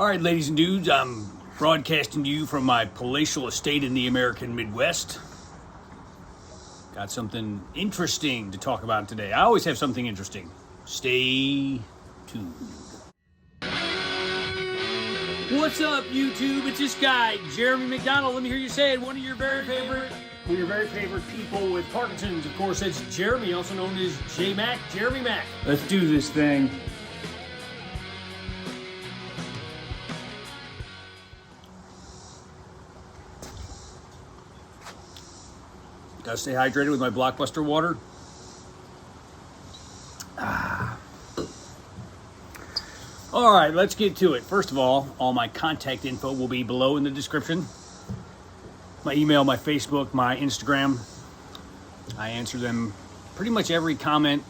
All right, ladies and dudes, I'm broadcasting to you from my palatial estate in the American Midwest. Got something interesting to talk about today. I always have something interesting. Stay tuned. What's up, YouTube? It's this guy, Jeremy McDonald. Let me hear you say it. One of your very favorite people with Parkinson's. Of course, that's Jeremy, also known as J-Mac, Jeremy Mac. Let's do this thing. Gotta stay hydrated with my Blockbuster water. All right, let's get to it. First of all my contact info will be below in the description. My email, my Facebook, my Instagram. I answer them pretty much every comment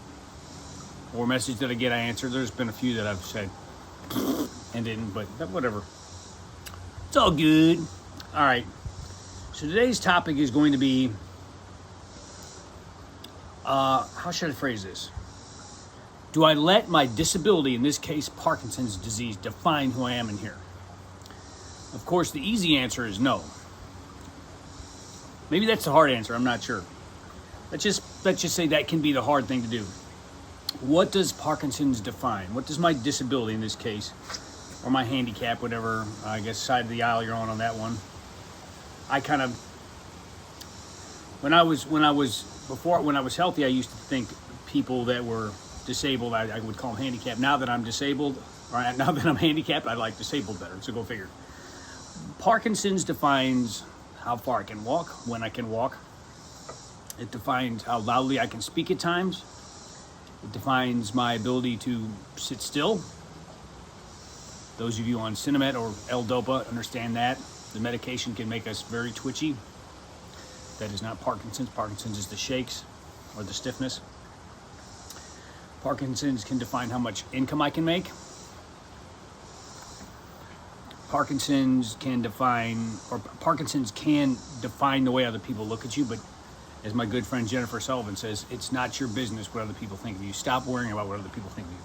or message that I get, I answer. There's been a few that I've said and didn't, but whatever. It's all good. All right, so today's topic is going to be how should I phrase this? Do I let my disability, in this case Parkinson's disease, define who I am in here? Of course, the easy answer is no. Maybe that's the hard answer, I'm not sure. Let's just say that can be the hard thing to do. What does Parkinson's define? What does my disability, in this case, or my handicap, whatever, I guess side of the aisle you're on that one. I kind of, when I was healthy, I used to think people that were disabled, I would call them handicapped. Now that I'm disabled, or now that I'm handicapped, I like disabled better, so go figure. Parkinson's defines how far I can walk, when I can walk. It defines how loudly I can speak at times. It defines my ability to sit still. Those of you on Cinemet or L-Dopa understand that. The medication can make us very twitchy. That is not Parkinson's. Parkinson's is the shakes or the stiffness. Parkinson's can define how much income I can make. Parkinson's can define the way other people look at you, but as my good friend Jennifer Sullivan says, it's not your business what other people think of you. Stop worrying about what other people think of you.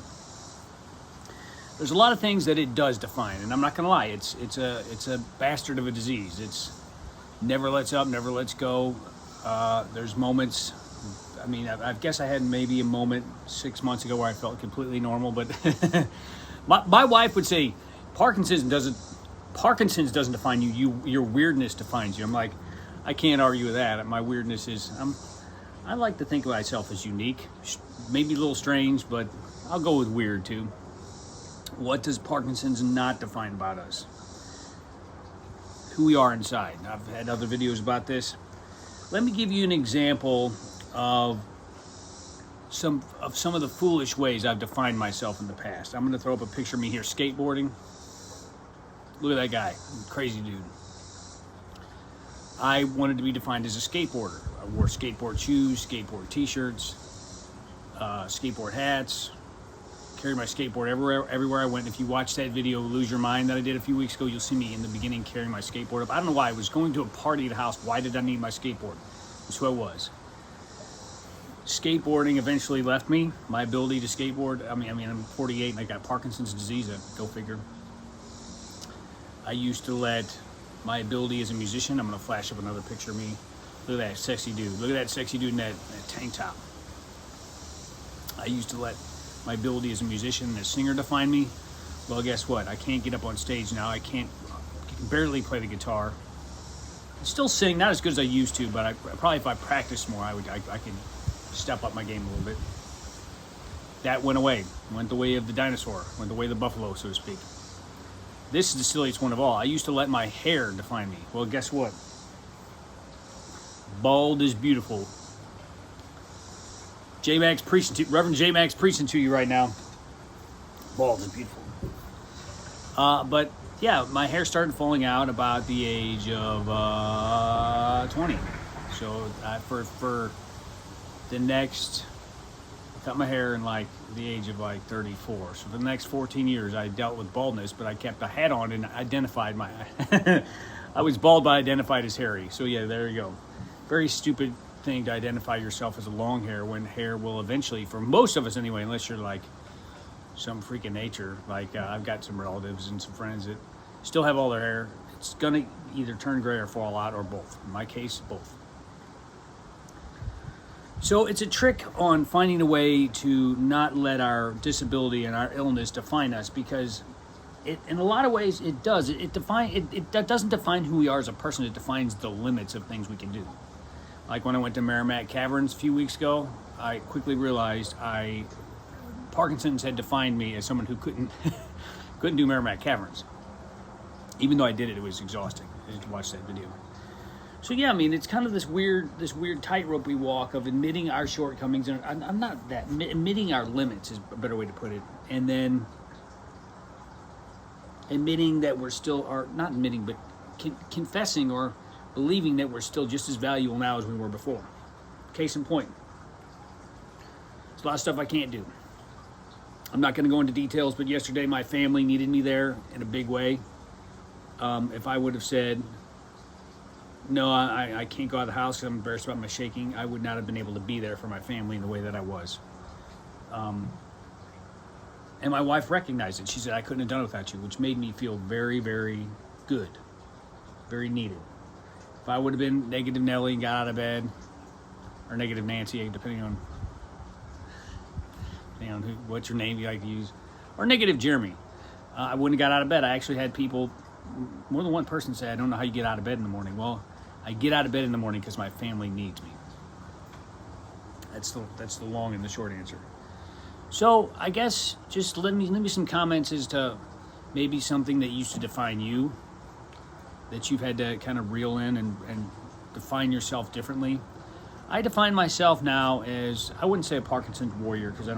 There's a lot of things that it does define, and I'm not gonna lie, it's a bastard of a disease. It's never lets up, never lets go. There's moments, I mean, I guess I had maybe a moment 6 months ago where I felt completely normal, but my wife would say, Parkinson's doesn't define you, your weirdness defines you. I'm like, I can't argue with that. My weirdness is, I like to think of myself as unique, maybe a little strange, but I'll go with weird too. What does Parkinson's not define about us? Who we are inside. I've had other videos about this. Let me give you an example of some of the foolish ways I've defined myself in the past. I'm going to throw up a picture of me here skateboarding. Look at that guy, crazy dude. I wanted to be defined as a skateboarder. I wore skateboard shoes, skateboard t-shirts, skateboard hats. Carried my skateboard everywhere I went. If you watch that video, Lose Your Mind, that I did a few weeks ago, you'll see me in the beginning carrying my skateboard up. I don't know why. I was going to a party at a house. Why did I need my skateboard? That's who I was. Skateboarding eventually left me. My ability to skateboard, I mean, I'm 48 and I got Parkinson's disease. Go figure. I used to let my ability as a musician, I'm going to flash up another picture of me. Look at that sexy dude. Look at that sexy dude in that tank top. I used to let my ability as a musician and a singer define me. Well, guess what? I can't get up on stage now. I can barely play the guitar. I still sing, not as good as I used to, but probably if I practiced more, I could step up my game a little bit. That went away. Went the way of the dinosaur. Went the way of the buffalo, so to speak. This is the silliest one of all. I used to let my hair define me. Well, guess what? Bald is beautiful. Reverend J-Mac's preaching to you right now. Bald is beautiful. But yeah, my hair started falling out about the age of 20. So for the next, I cut my hair in like the age of like 34. So for the next 14 years, I dealt with baldness, but I kept a hat on and identified my. I was bald, but identified as hairy. So yeah, there you go. Very stupid thing to identify yourself as a long hair when hair will eventually, for most of us anyway, unless you're like some freak of nature. Like I've got some relatives and some friends that still have all their hair. It's gonna either turn gray or fall out, or both. In my case, both. So it's a trick on finding a way to not let our disability and our illness define us, because it, in a lot of ways, it does. It doesn't define who we are as a person. It defines the limits of things we can do. Like when I went to Merrimack Caverns a few weeks ago, I quickly realized Parkinson's had defined me as someone who couldn't do Merrimack Caverns. Even though I did it, it was exhausting. I had to watch that video. So yeah, I mean, it's kind of this weird tightrope we walk of admitting our shortcomings, and I'm not that, admitting our limits is a better way to put it, and then admitting that we're still, or not admitting, but confessing or believing that we're still just as valuable now as we were before. Case in point, there's a lot of stuff I can't do. I'm not going to go into details, but yesterday my family needed me there in a big way. If I would have said, no, I can't go out of the house because I'm embarrassed about my shaking, I would not have been able to be there for my family in the way that I was. And my wife recognized it. She said, I couldn't have done it without you, which made me feel very, very good, very needed. If I would have been negative Nelly and got out of bed, or negative Nancy, depending on what's your name you like to use, or negative Jeremy, I wouldn't have got out of bed. I actually had people, more than one person say, I don't know how you get out of bed in the morning. Well, I get out of bed in the morning because my family needs me. That's the long and the short answer. So I guess just let me some comments as to maybe something that used to define you, that you've had to kind of reel in and define yourself differently. I define myself now as, I wouldn't say a Parkinson's warrior, because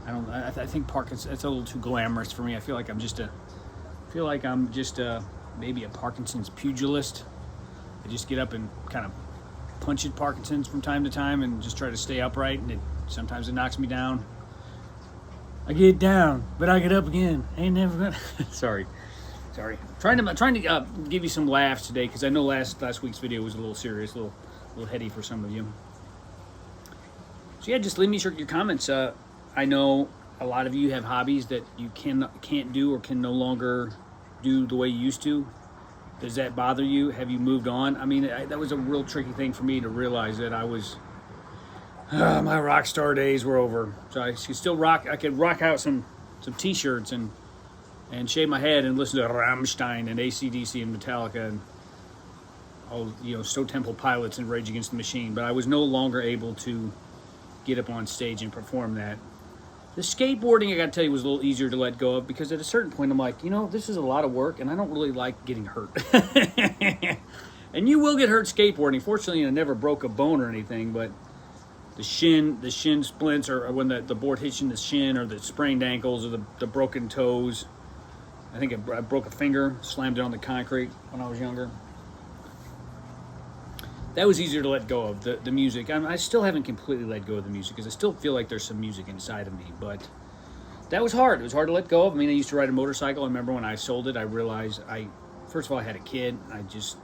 I think Parkinson's, it's a little too glamorous for me. I feel like I'm just maybe a Parkinson's pugilist. I just get up and kind of punch at Parkinson's from time to time and just try to stay upright, and sometimes it knocks me down. I get down, but I get up again. I ain't never gonna. Sorry. Trying to give you some laughs today, because I know last week's video was a little serious, a little heady for some of you. So yeah, just leave me your comments. I know a lot of you have hobbies that you can't do or can no longer do the way you used to. Does that bother you? Have you moved on? I mean, that was a real tricky thing for me to realize, that I was, my rock star days were over. So I could still rock. I could rock out some t-shirts and shave my head and listen to Rammstein and AC/DC and Metallica and all, Stone Temple Pilots and Rage Against the Machine. But I was no longer able to get up on stage and perform that. The skateboarding, I got to tell you, was a little easier to let go of, because at a certain point I'm like, this is a lot of work and I don't really like getting hurt. And you will get hurt skateboarding. Fortunately, I never broke a bone or anything, but the shin splints, or when the board hits you in the shin, or the sprained ankles, or the broken toes. I think I broke a finger, slammed it on the concrete when I was younger. That was easier to let go of, the music. I still haven't completely let go of the music, because I still feel like there's some music inside of me, but that was hard. It was hard to let go of. I mean, I used to ride a motorcycle. I remember when I sold it, I realized first of all, I had a kid. I just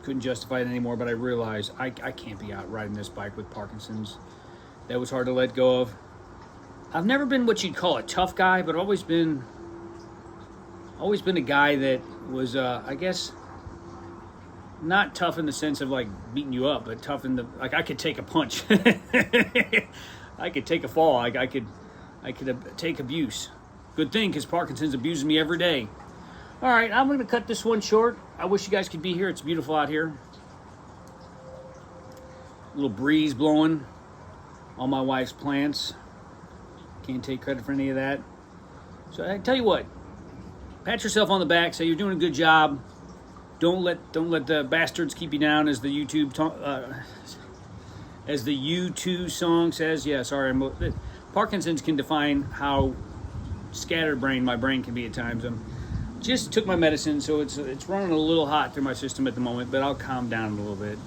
couldn't justify it anymore, but I realized I can't be out riding this bike with Parkinson's. That was hard to let go of. I've never been what you'd call a tough guy, but I've always been a guy that was, I guess, not tough in the sense of like beating you up, but tough in like I could take a punch. I could take a fall. I could take abuse. Good thing, because Parkinson's abuses me every day. All right, I'm going to cut this one short. I wish you guys could be here. It's beautiful out here. A little breeze blowing on my wife's plants. Can't take credit for any of that. So I tell you what, pat yourself on the back. Say you're doing a good job. Don't let the bastards keep you down, as the YouTube song says. Yeah, sorry. Parkinson's can define how scatterbrained my brain can be at times. Just took my medicine, so it's running a little hot through my system at the moment, but I'll calm down a little bit.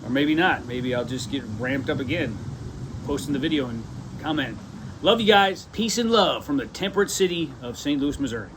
Or maybe not. Maybe I'll just get ramped up again, posting the video and comment. Love you guys. Peace and love from the temperate city of St. Louis, Missouri.